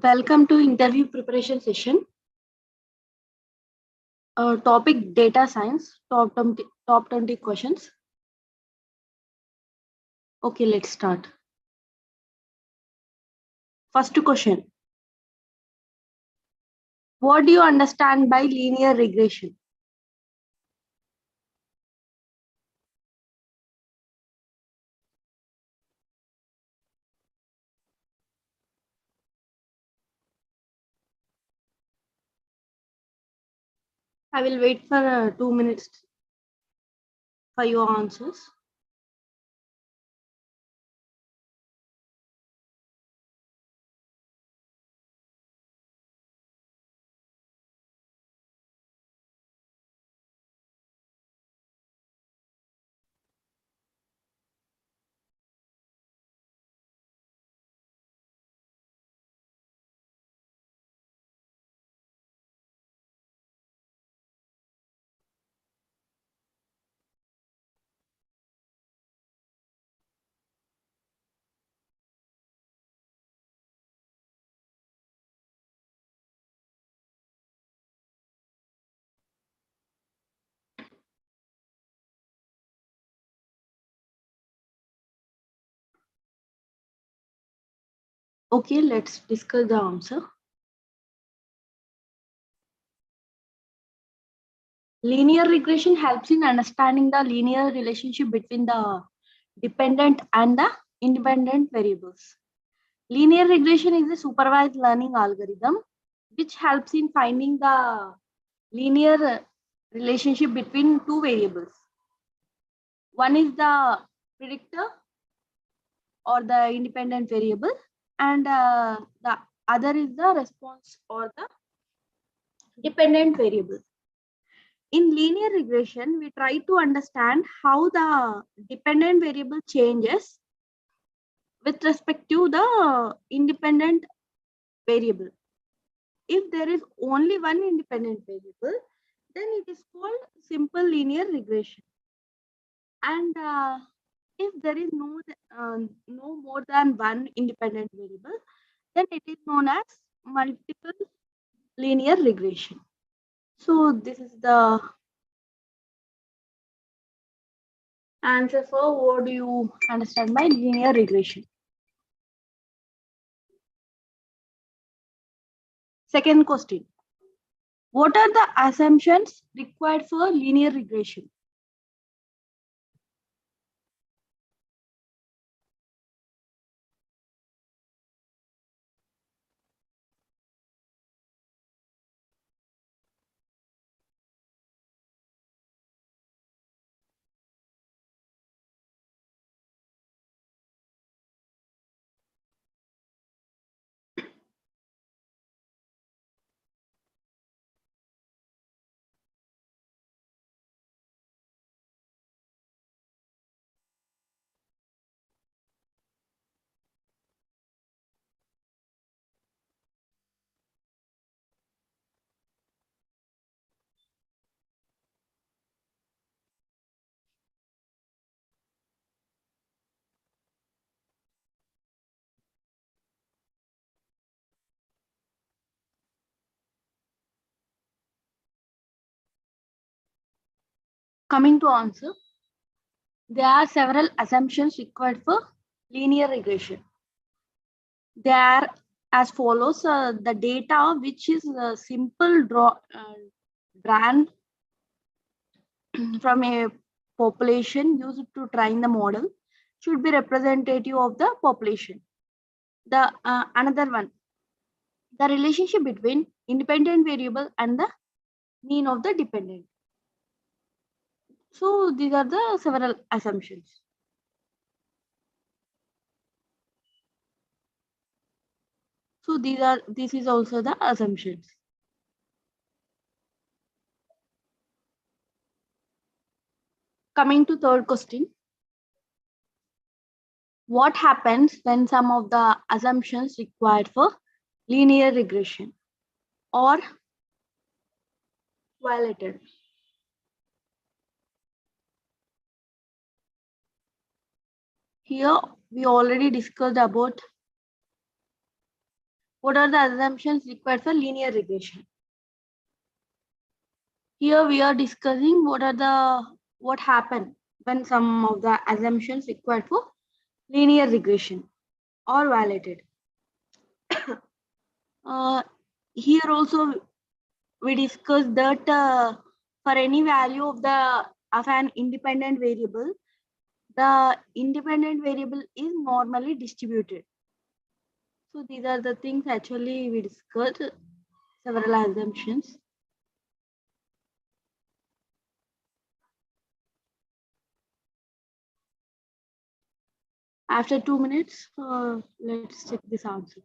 Welcome to interview preparation session. Topic data science, top 20 questions. Okay, let's start. First question. What do you understand by linear regression? I will wait for 2 minutes for your answers. Okay, let's discuss the answer. Linear regression helps in understanding the linear relationship between the dependent and the independent variables. Linear regression is a supervised learning algorithm which helps in finding the linear relationship between two variables. One is the predictor or the independent variable, and the other is the response or the dependent variable. In linear regression, we try to understand how the dependent variable changes with respect to the independent variable. If there is only one independent variable, then it is called simple linear regression. And if there is no more than one independent variable, then it is known as multiple linear regression. So this is the answer for what do you understand by linear regression. Second question. What are the assumptions required for linear regression? Coming to answer, there are several assumptions required for linear regression. They are as follows: the data, which is drawn from a population used to train the model, should be representative of the population. The another one, the relationship between independent variable and the mean of the dependent. So these are the several assumptions. So this is also the assumptions. Coming to third question. What happens when some of the assumptions required for linear regression or violated? Here we already discussed about What are the assumptions required for linear regression? Here we are discussing what happened when some of the assumptions required for linear regression are validated. Uh, Here also we discussed that for any value of an independent variable, the independent variable is normally distributed. So these are the things actually we discussed, several assumptions. After 2 minutes, let's check this answer.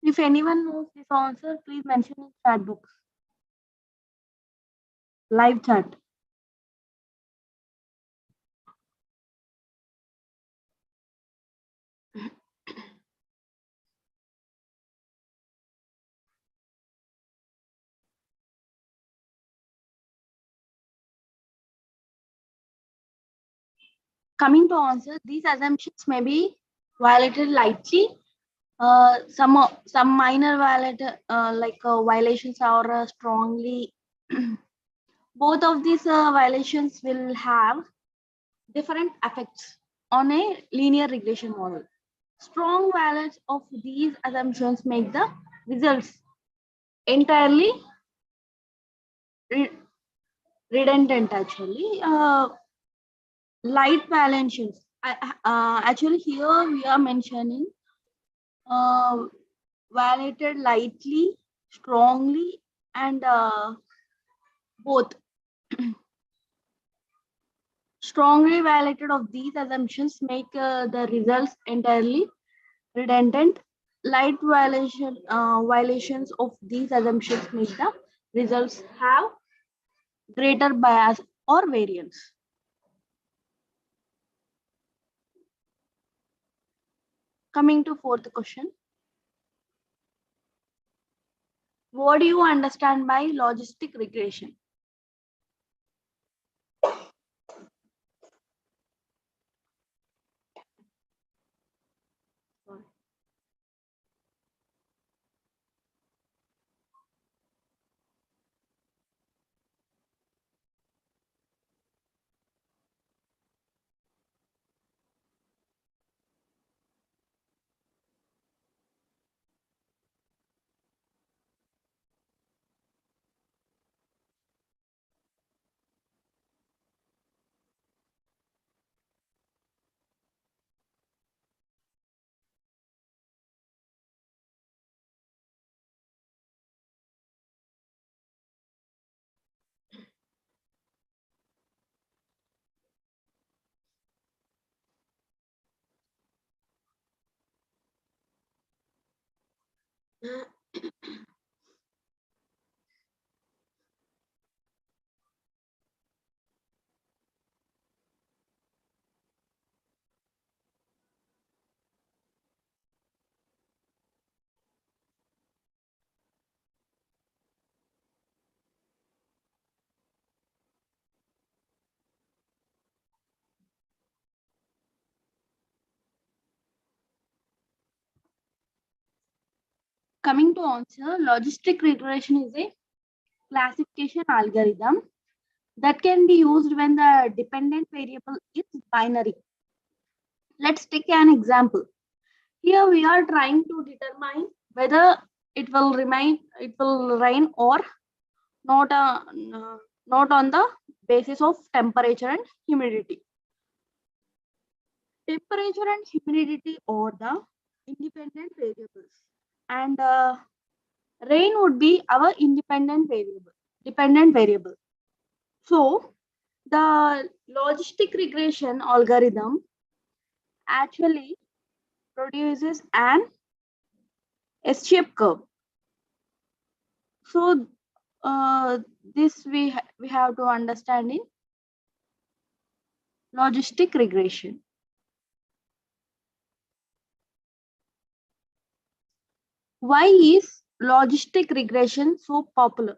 If anyone knows this answer, please mention in chat box. Live chat. Coming to answer, these assumptions may be violated lightly. Some minor violations are strongly. Both of these violations will have different effects on a linear regression model. Strong values of these assumptions make the results entirely redundant. Actually, light valuations. Actually, here we are mentioning uh, validated lightly, strongly, and both. Strongly validated of these assumptions make the results entirely redundant. Light violations of these assumptions make the results have greater bias or variance. Coming to fourth question. What do you understand by logistic regression? Coming to answer, logistic regression is a classification algorithm that can be used when the dependent variable is binary. Let's take an example. Here we are trying to determine whether it will rain or not, not on the basis of temperature and humidity. Temperature and humidity are the independent variables, and Rain would be our independent variable, dependent variable. So the logistic regression algorithm actually produces an S-shaped curve. So this we have to understand in logistic regression. Why is logistic regression so popular?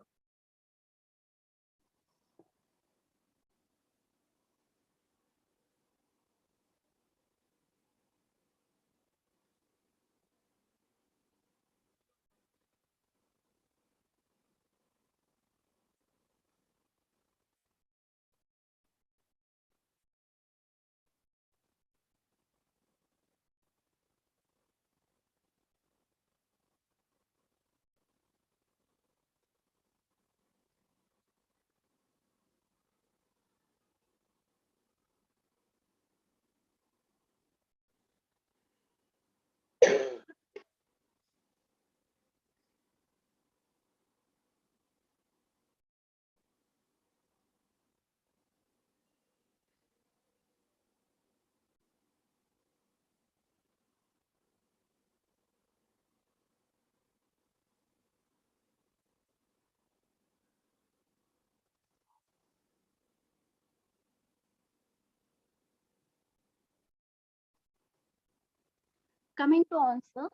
Coming to answer,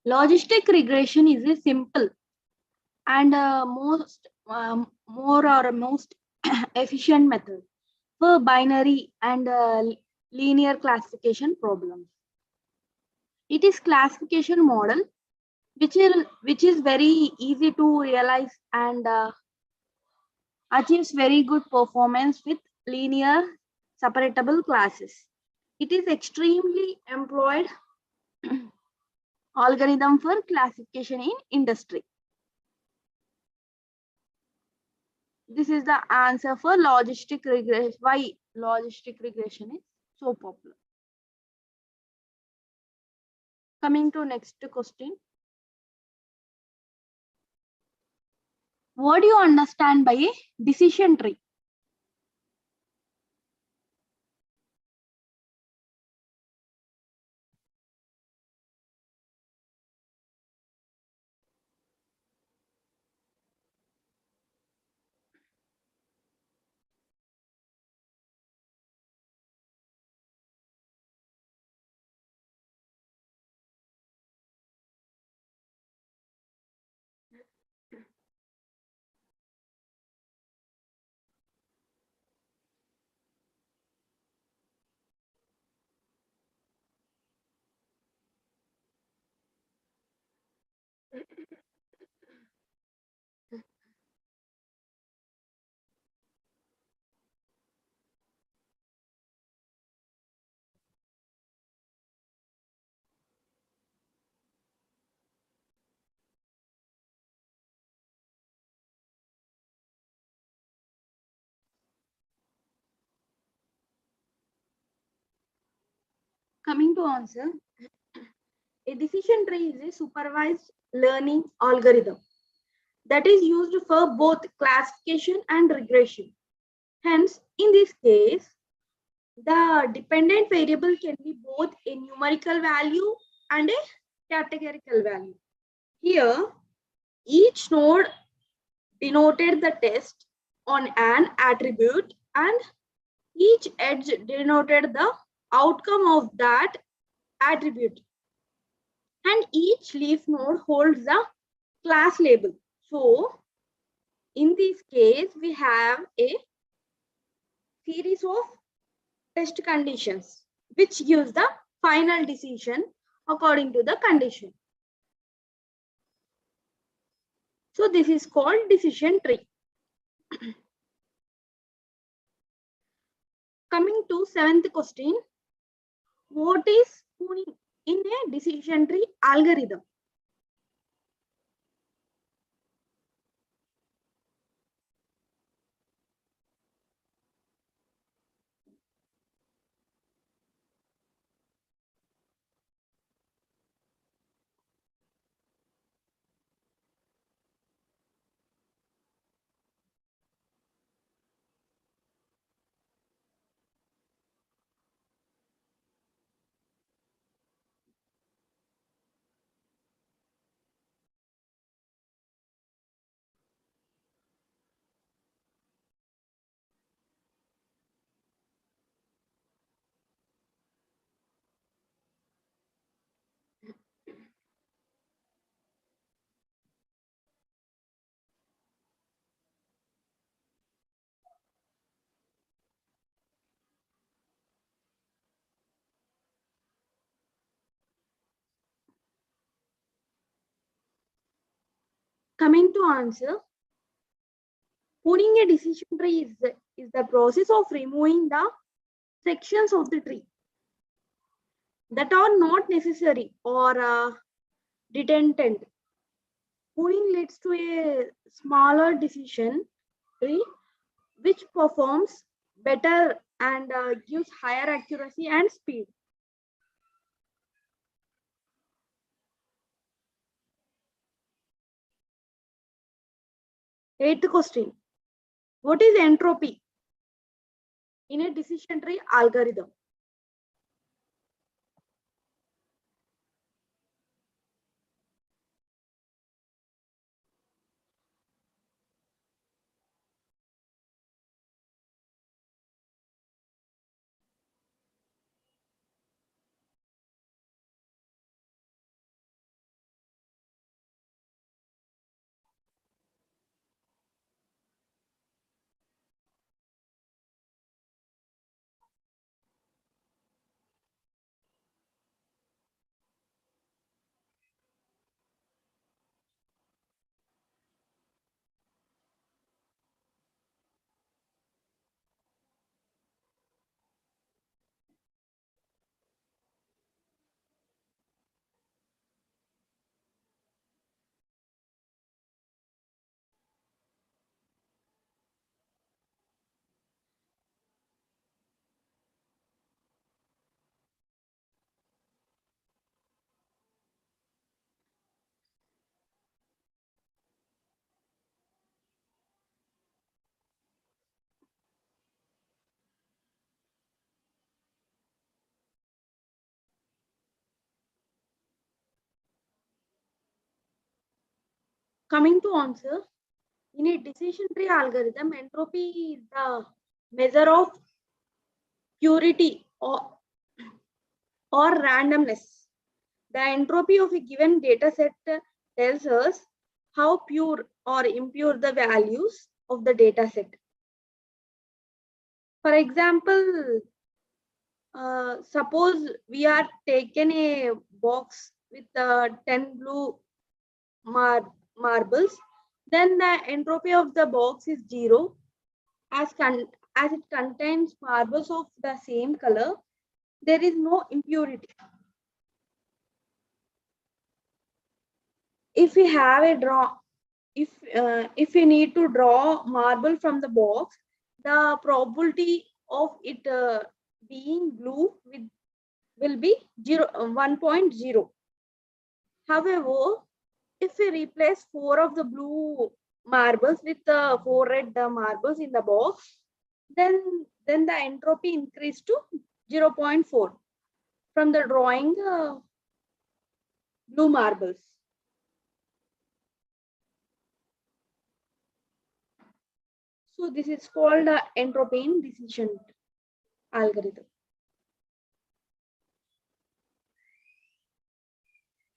logistic regression is a simple and more or most efficient method for binary and linear classification problems. It is classification model which is very easy to realize and achieves very good performance with linear separatable classes. It is extremely employed algorithm for classification in industry. This is the answer for logistic regression. Why logistic regression is so popular. Coming to next question. What do you understand by a decision tree? Coming to answer, a decision tree is a supervised learning algorithm that is used for both classification and regression. Hence, in this case, the dependent variable can be both a numerical value and a categorical value. Here, each node denoted the test on an attribute and each edge denoted the outcome of that attribute. And each leaf node holds the class label. So, in this case, we have a series of test conditions which gives the final decision according to the condition. So this is called decision tree. Coming to seventh question, what is pruning in a decision tree algorithm? Coming to answer, pruning a decision tree is the process of removing the sections of the tree that are not necessary or redundant. Pruning leads to a smaller decision tree which performs better and gives higher accuracy and speed. Eighth question. What is entropy in a decision tree algorithm? Coming to answer, in a decision tree algorithm, entropy is the measure of purity or randomness. The entropy of a given data set tells us how pure or impure the values of the data set. For example, suppose we are taken a box with 10 blue marbles, then the entropy of the box is 0 as it contains marbles of the same color. There is no impurity. If we have a draw, if we need to draw marble from the box, the probability of it being blue will be 1.0. However, if we replace 4 of the blue marbles with 4 red marbles in the box, then the entropy increased to 0.4 from the drawing blue marbles. So this is called entropy in decision algorithm.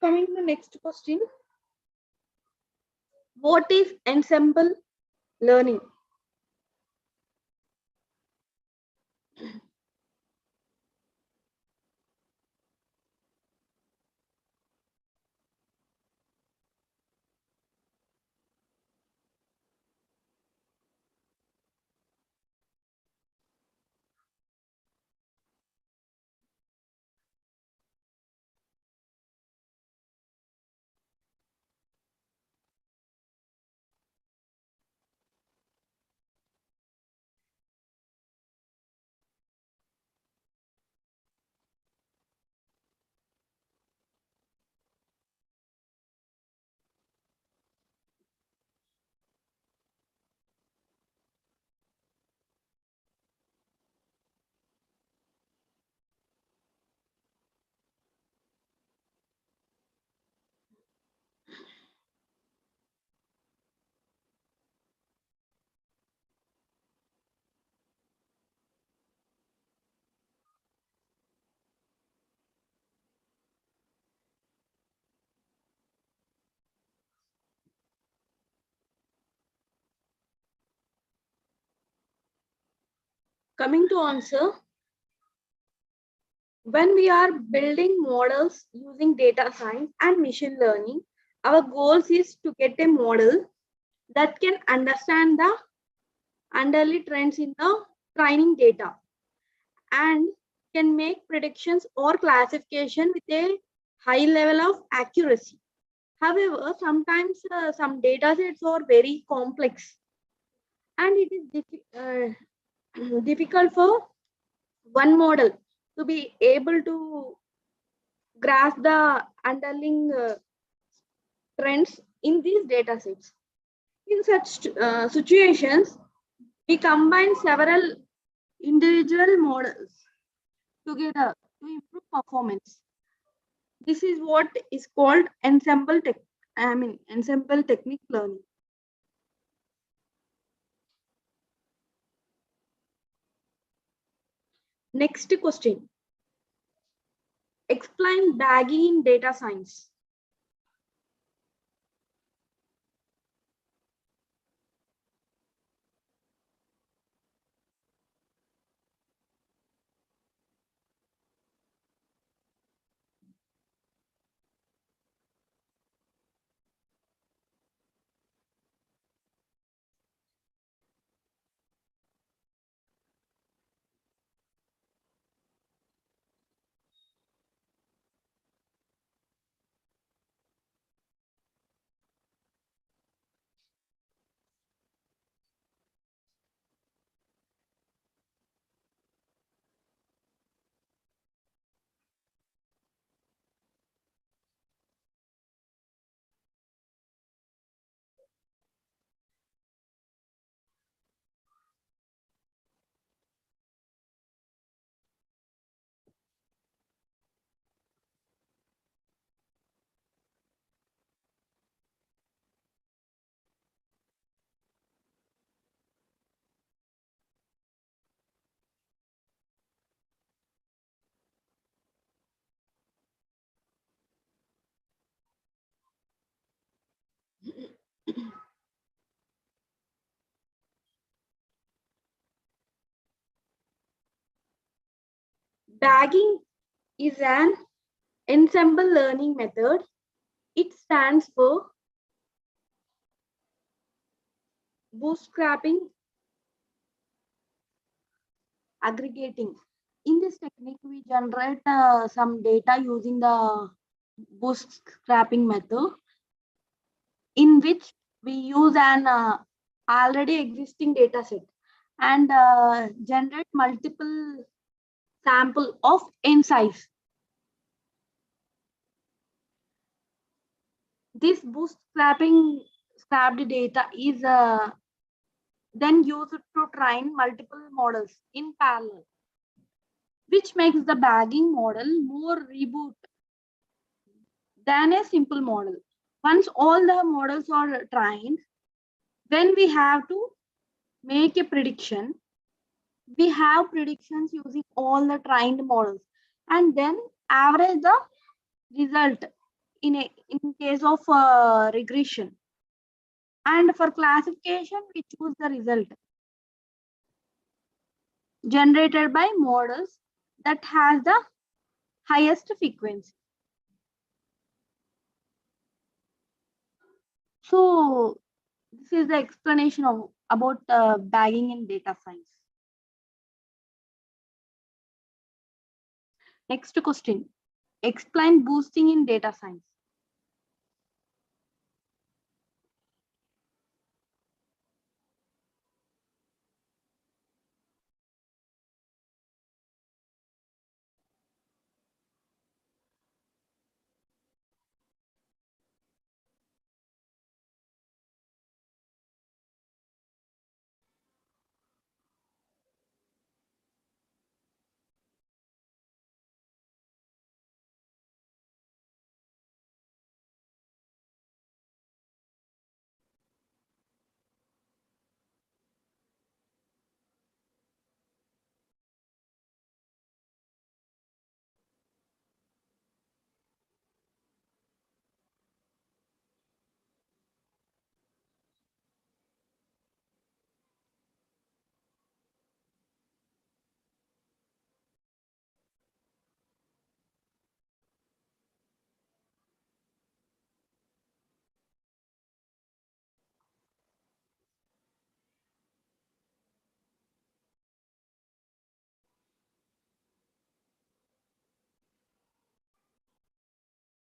Coming to the next question. What is ensemble learning? Coming to answer, when we are building models using data science and machine learning, Our goals is to get a model that can understand the underlying trends in the training data and can make predictions or classification with a high level of accuracy. However, sometimes some data sets are very complex and it is difficult for one model to be able to grasp the underlying trends in these data sets. In such situations, we combine several individual models together to improve performance. This is what is called ensemble technique learning. Next question. Explain bagging in data science. Bagging is an ensemble learning method. It stands for bootstrapping, aggregating. In this technique, we generate some data using the bootstrapping method, in which we use an already existing data set and generate multiple sample of n size. This scrapped data is then used to train multiple models in parallel, which makes the bagging model more reboot than a simple model. Once all the models are trained, when we have to make a prediction, we have predictions using all the trained models and then average the result in case of regression. And for classification, we choose the result generated by models that has the highest frequency. So this is the explanation of about bagging in data science. Next question. Explain boosting in data science.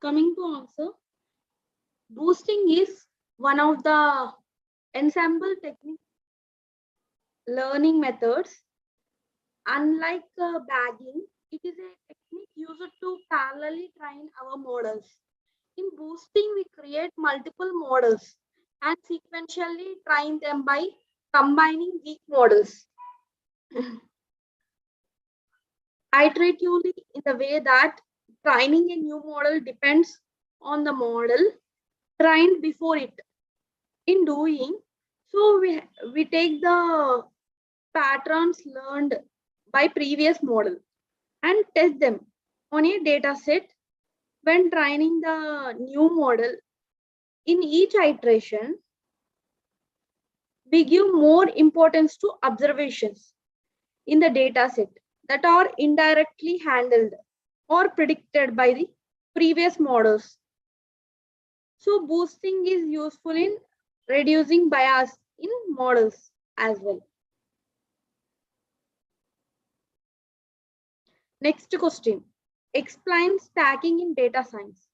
Coming to answer, boosting is one of the ensemble technique learning methods. Unlike bagging, it is a technique used to parallelly train our models. In boosting, we create multiple models and sequentially train them by combining weak models iteratively in the way that training a new model depends on the model trained before it. In doing so, we take the patterns learned by previous model and test them on a data set when training the new model. In each iteration, we give more importance to observations in the data set that are indirectly handled or predicted by the previous models. So boosting is useful in reducing bias in models as well. Next question. Explain stacking in data science.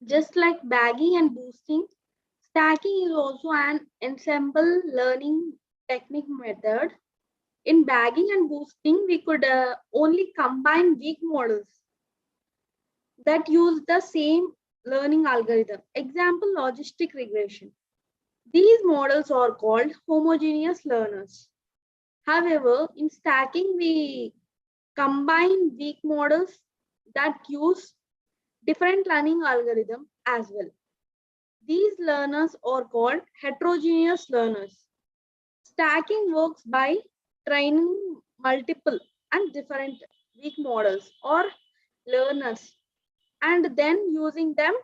Just like bagging and boosting, stacking is also an ensemble learning technique method. In bagging and boosting, we could only combine weak models that use the same learning algorithm. Example, logistic regression. These models are called homogeneous learners. However, in stacking, we combine weak models that use different learning algorithm as well. These learners are called heterogeneous learners. Stacking works by training multiple and different weak models or learners and then using them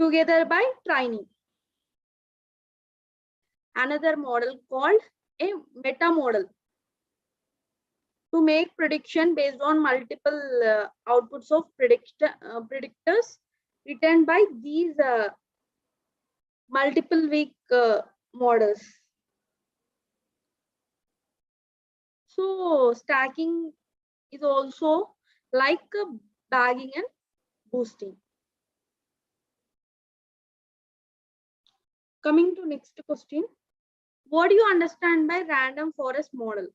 together by training. Another model called a meta model to make prediction based on multiple outputs of predictors written by these multiple weak models. So stacking is also like bagging and boosting. Coming to next question. What do you understand by random forest model?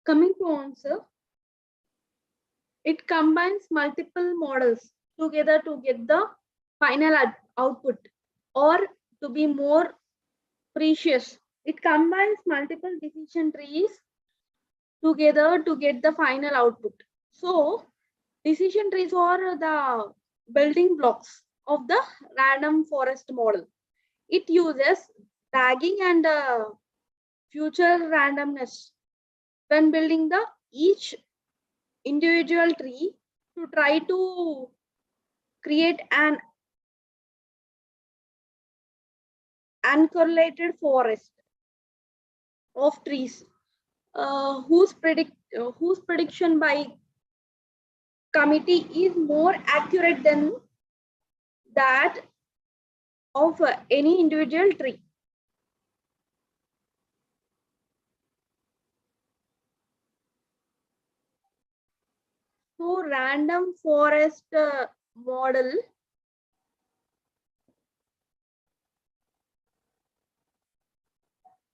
Coming to answer, it combines multiple models together to get the final output, or to be more precious, it combines multiple decision trees together to get the final output. So decision trees are the building blocks of the random forest model. It uses tagging and future randomness when building the each individual tree to try to create an uncorrelated forest of trees whose prediction by committee is more accurate than that of any individual tree. So random forest model,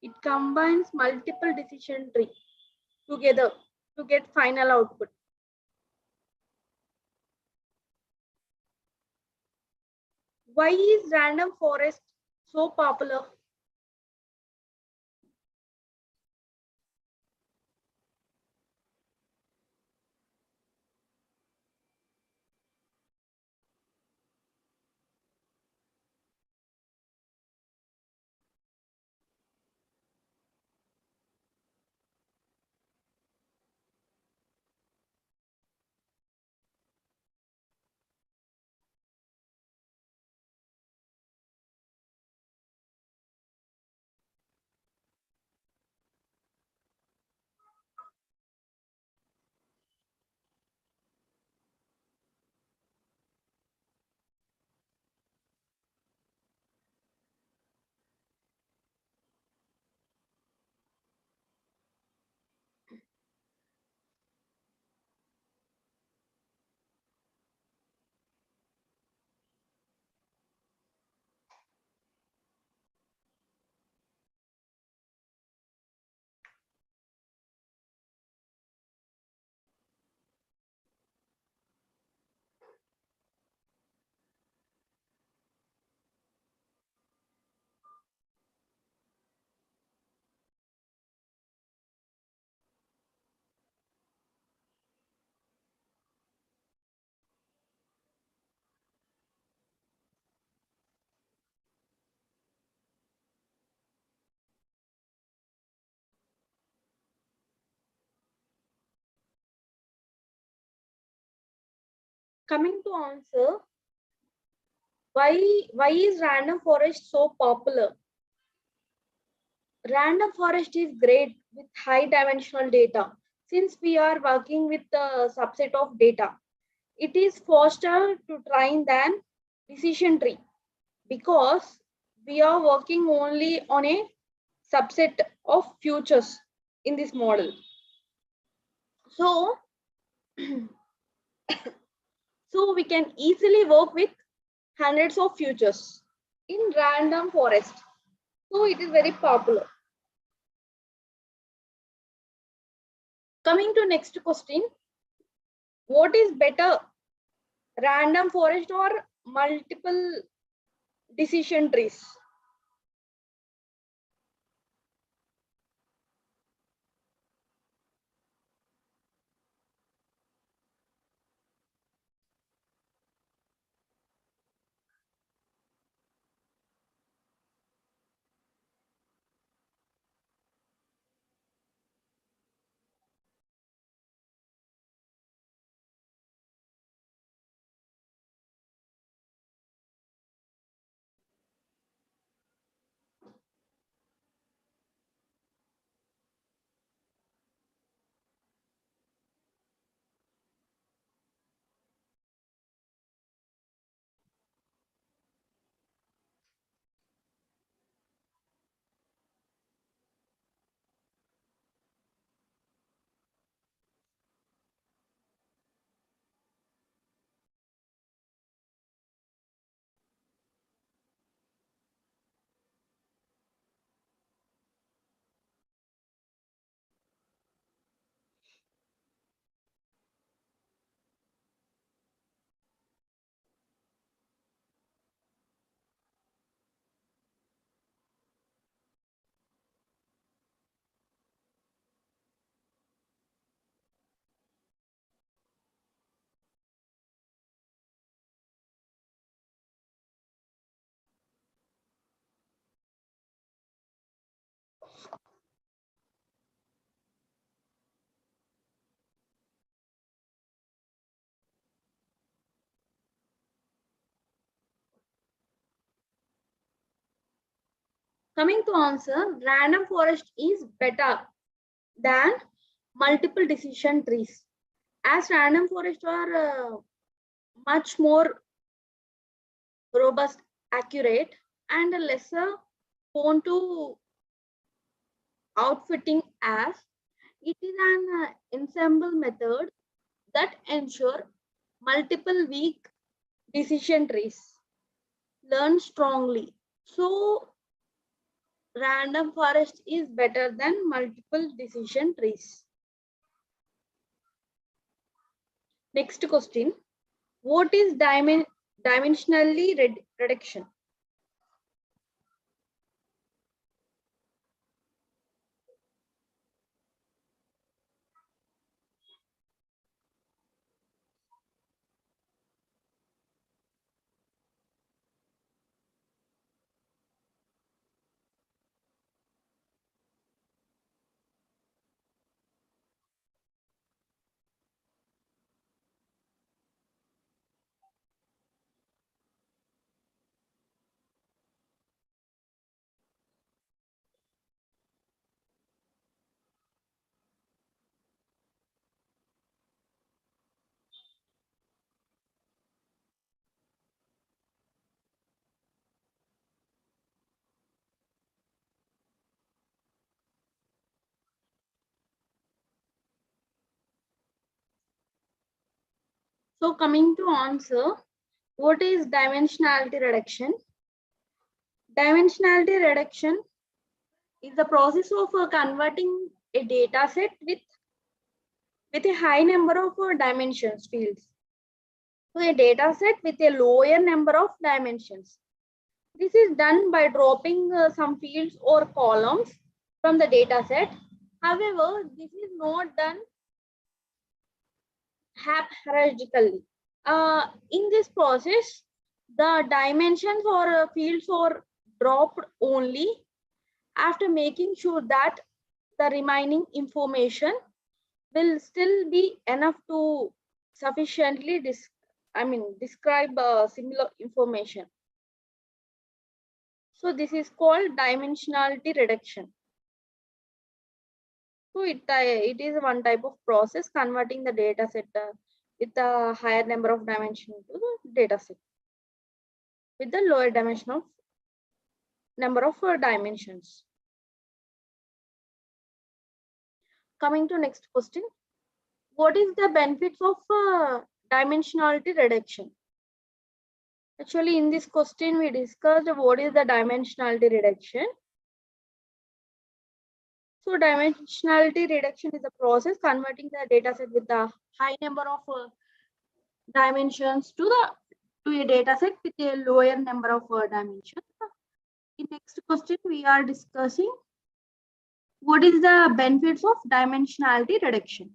it combines multiple decision tree together to get final output. Why is random forest so popular? Coming to answer, why is random forest so popular? Random forest is great with high dimensional data. Since we are working with a subset of data, it is faster to train than decision tree because we are working only on a subset of futures in this model. So, so we can easily work with hundreds of futures in random forest. So it is very popular. Coming to next question, what is better, random forest or multiple decision trees? Coming to answer, random forest is better than multiple decision trees, as random forests are much more robust, accurate, and lesser prone to outfitting, as it is an ensemble method that ensure multiple weak decision trees learn strongly. So random forest is better than multiple decision trees. Next question. What is dimensionally reduction? So coming to answer, what is dimensionality reduction? Dimensionality reduction is the process of converting a data set with a high number of dimensions fields to a data set with a lower number of dimensions. This is done by dropping some fields or columns from the data set. However, this is not done haphazardly. In this process, the dimensions or fields are dropped only after making sure that the remaining information will still be enough to sufficiently describe similar information. So this is called dimensionality reduction. So it is one type of process converting the data set with a higher number of dimensions to the data set with the lower dimension of number of dimensions. Coming to next question. What is the benefits of dimensionality reduction? Actually, in this question, we discussed what is the dimensionality reduction. So dimensionality reduction is a process converting the data set with a high number of dimensions to a data set with a lower number of dimensions. In next question, we are discussing what is the benefits of dimensionality reduction.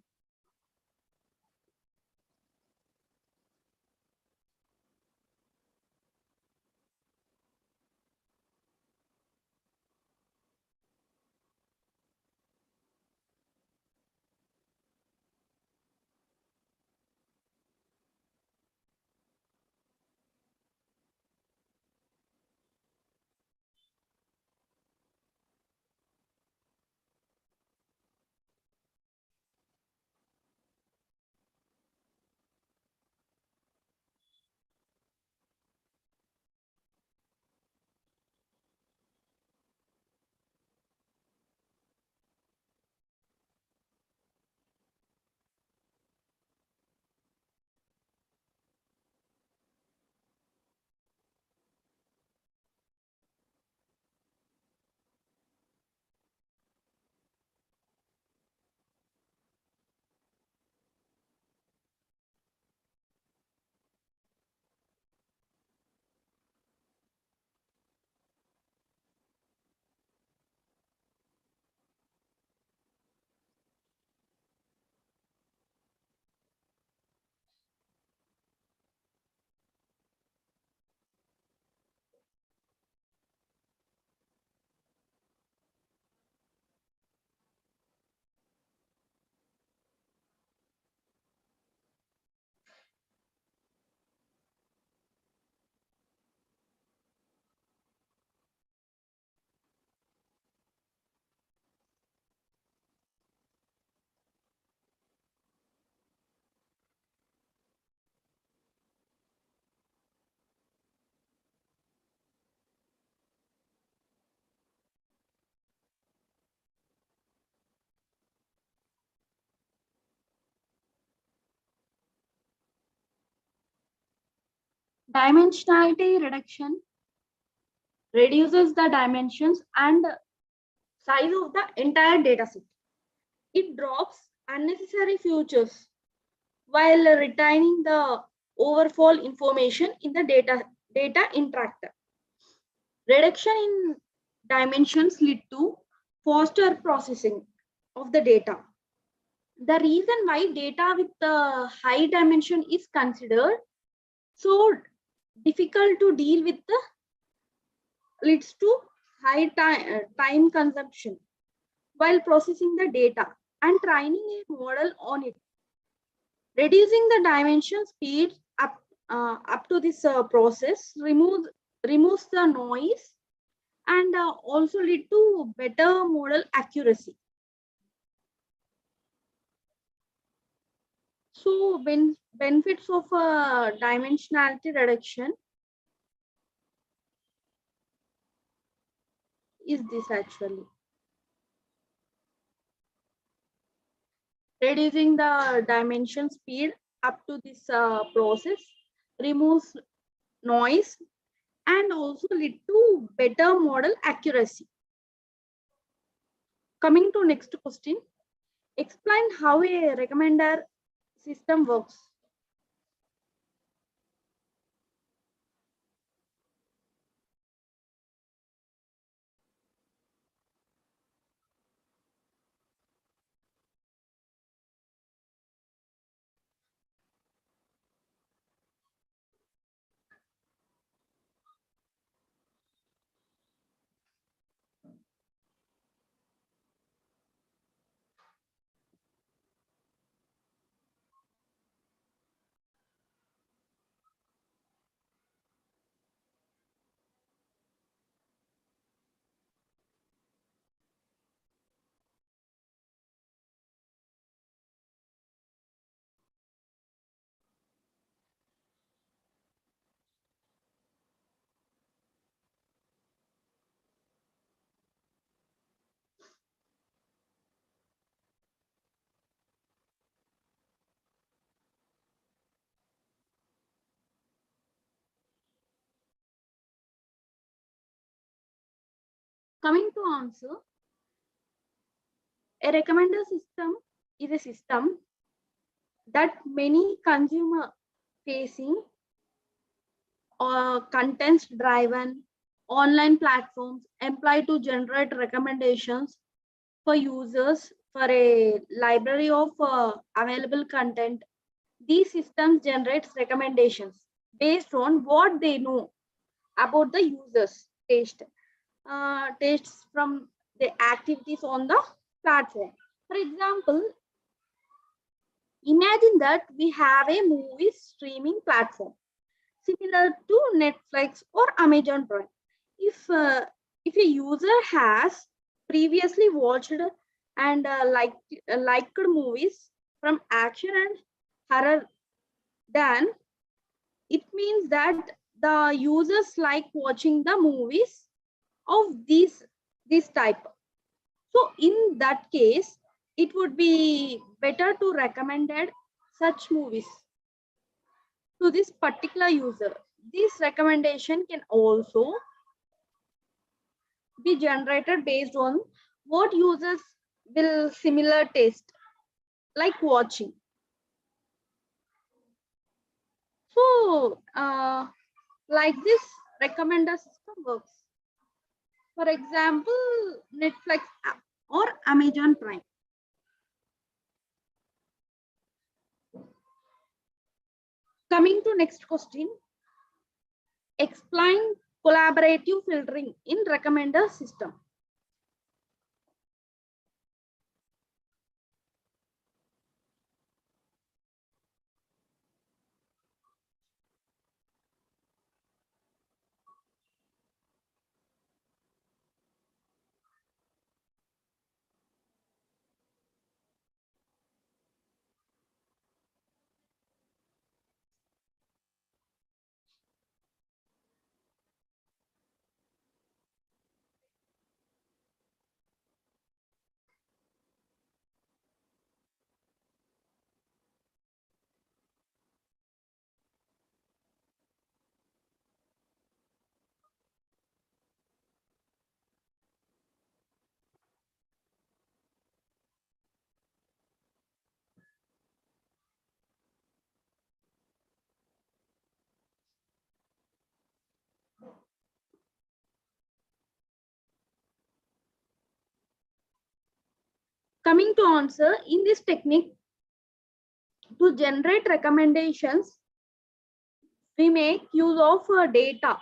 Dimensionality reduction reduces the dimensions and size of the entire dataset. It drops unnecessary features while retaining the overall information in the data interactor. Reduction in dimensions lead to faster processing of the data. The reason why data with the high dimension is considered so difficult to deal with leads to high time consumption while processing the data and training a model on it. Reducing the dimension speed up to this process removes the noise and also lead to better model accuracy. So benefits of dimensionality reduction is this actually. Reducing the dimension speed up to this process removes noise and also lead to better model accuracy. Coming to next question, explain how a recommender system works. Coming to answer, a recommender system is a system that many consumer facing or contents driven online platforms employ to generate recommendations for users for a library of available content. These systems generate recommendations based on what they know about the users tastes from the activities on the platform. For example, imagine that we have a movie streaming platform similar to Netflix or Amazon Prime. If a user has previously watched and liked movies from action and horror, then it means that the users like watching the movies of this type. So in that case, it would be better to recommend such movies to this particular user. This recommendation can also be generated based on what users will similar taste, like watching. So, like this recommender system works. For example, Netflix app or Amazon Prime. Coming to next question, explain collaborative filtering in recommender system. Coming to answer, in this technique, to generate recommendations, we make use of data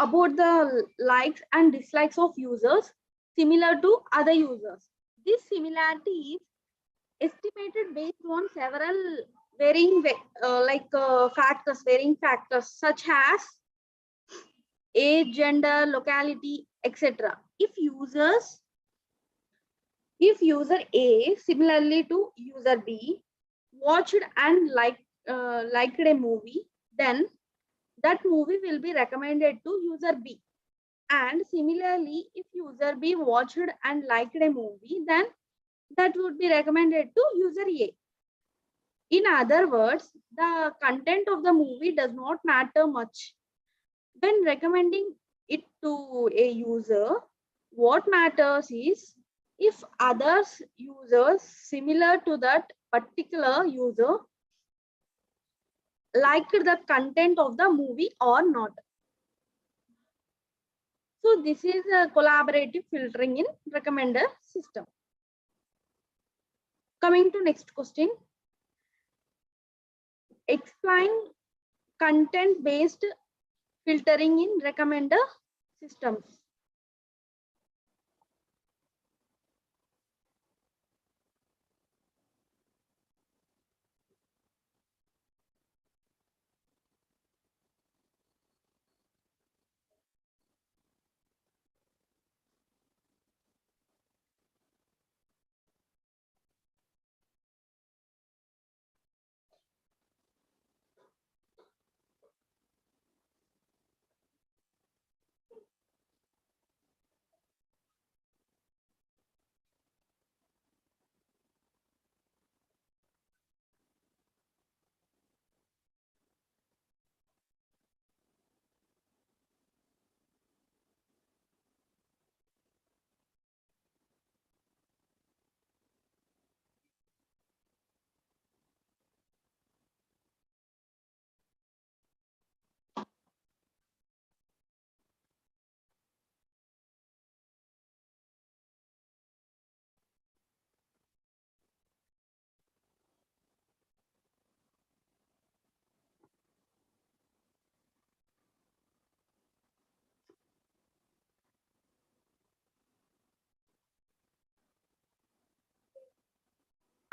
about the likes and dislikes of users similar to other users. This similarity is estimated based on several varying varying factors such as age, gender, locality, etc. If user A similarly to user B watched and liked a movie, then that movie will be recommended to user B. And similarly, if user B watched and liked a movie, then that would be recommended to user A. In other words, the content of the movie does not matter much. When recommending it to a user, what matters is if others users similar to that particular user liked the content of the movie or not. So this is a collaborative filtering in recommender system. Coming to next question. Explain content based filtering in recommender systems.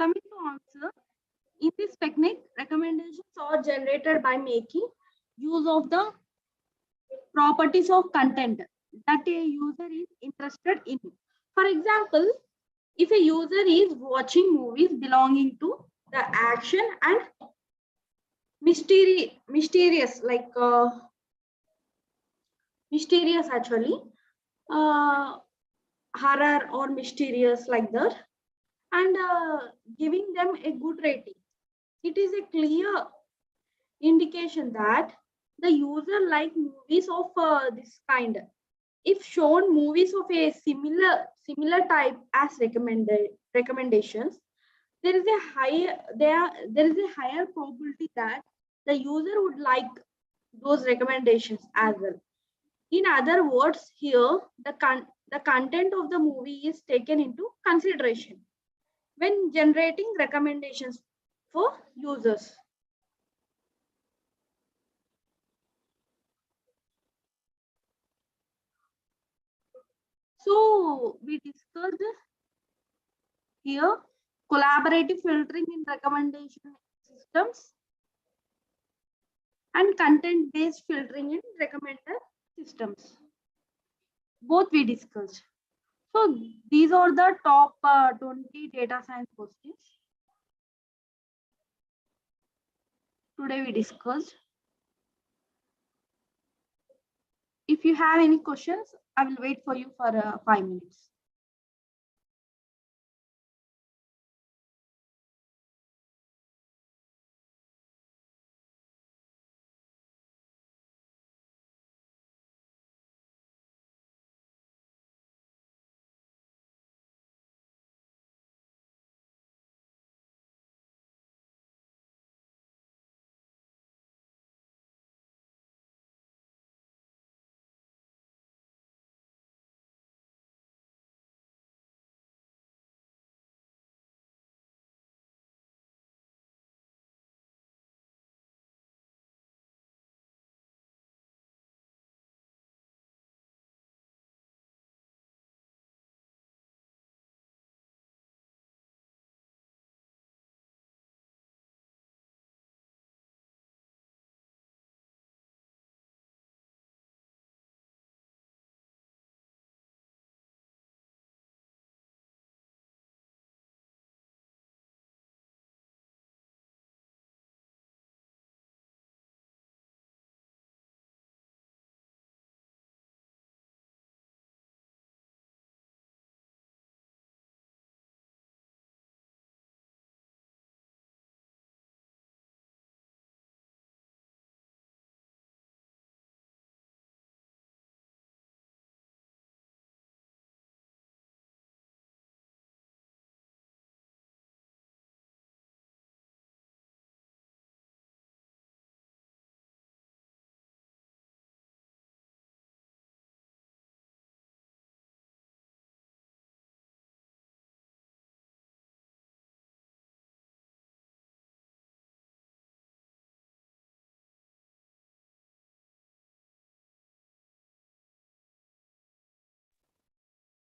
Coming to answer, in this technique, recommendations are generated by making use of the properties of content that a user is interested in. For example, if a user is watching movies belonging to the action and mysterious, mysterious actually, uh, horror or mysterious like that, and giving them a good rating, it is a clear indication that the user like movies of this kind. If shown movies of a similar type as recommended recommendations, there is a there is a higher probability that the user would like those recommendations as well. In other words, here the content of the movie is taken into consideration when generating recommendations for users. So we discussed here collaborative filtering in recommendation systems and content based filtering in recommender systems. Both we discussed. So these are the top 20 data science questions today we discussed. If you have any questions, I will wait for you for 5 minutes.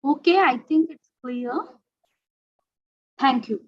Okay, I think it's clear. Thank you.